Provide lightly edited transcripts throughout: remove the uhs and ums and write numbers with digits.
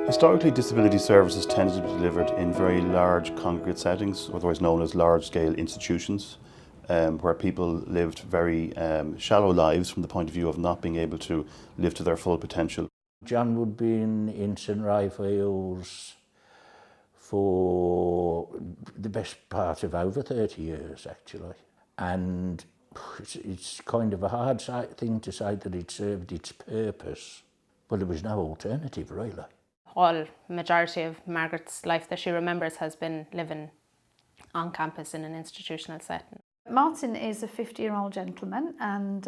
Historically, disability services tended to be delivered in very large congregate settings, otherwise known as large-scale institutions, where people lived very shallow lives from the point of view of not being able to live to their full potential. John would be in St Raphael's for the best part of over 30 years, actually. And it's kind of a hard thing to say that it served its purpose, but there was no alternative, really. Majority of Margaret's life that she remembers has been living on campus in an institutional setting. Martin is a 50-year-old gentleman and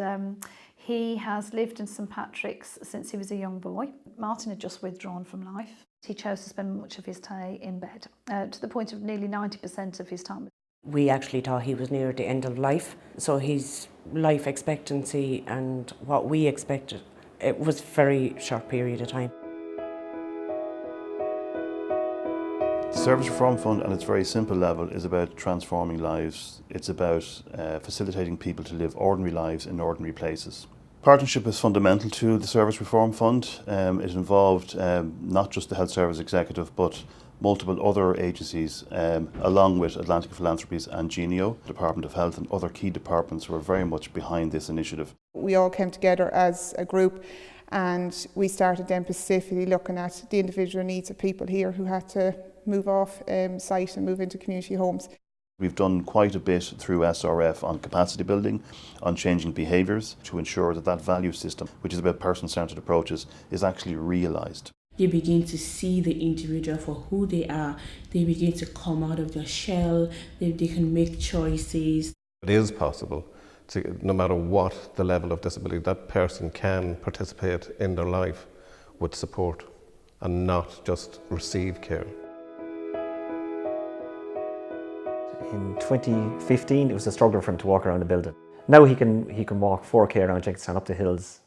he has lived in St Patrick's since he was a young boy. Martin had just withdrawn from life. He chose to spend much of his day in bed, to the point of nearly 90% of his time. We actually thought he was near the end of life, so his life expectancy and what we expected, it was a very short period of time. The Service Reform Fund, at its very simple level, is about transforming lives. It's about facilitating people to live ordinary lives in ordinary places. Partnership is fundamental to the Service Reform Fund. It involved not just the Health Service Executive, but multiple other agencies, along with Atlantic Philanthropies and Genio, Department of Health, and other key departments who are very much behind this initiative. We all came together as a group and we started then specifically looking at the individual needs of people here who had to move off site and move into community homes. We've done quite a bit through SRF on capacity building, on changing behaviours to ensure that that value system, which is about person-centred approaches, is actually realised. They begin to see the individual for who they are. They begin to come out of their shell. They can make choices. It is possible, no matter what the level of disability, that person can participate in their life with support and not just receive care. In 2015, it was a struggle for him to walk around the building. Now he can walk 4k around Jenkinstown up the hills,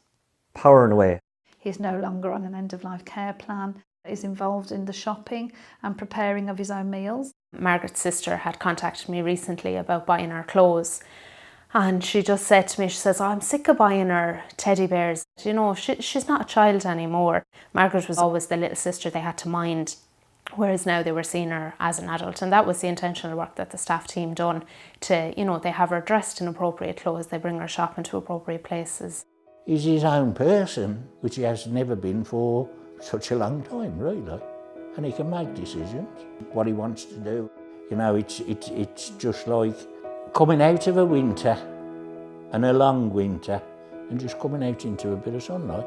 powering away. He's no longer on an end-of-life care plan. He's involved in the shopping and preparing of his own meals. Margaret's sister had contacted me recently about buying her clothes, and she just said to me, she says, I'm sick of buying her teddy bears. You know, she's not a child anymore. Margaret was always the little sister they had to mind, whereas now they were seeing her as an adult, and that was the intentional work that the staff team done to, you know, they have her dressed in appropriate clothes, they bring her shopping to appropriate places. He's his own person, which he has never been for such a long time, really. And he can make decisions, what he wants to do. You know, it's just like coming out of a winter, and a long winter, and just coming out into a bit of sunlight.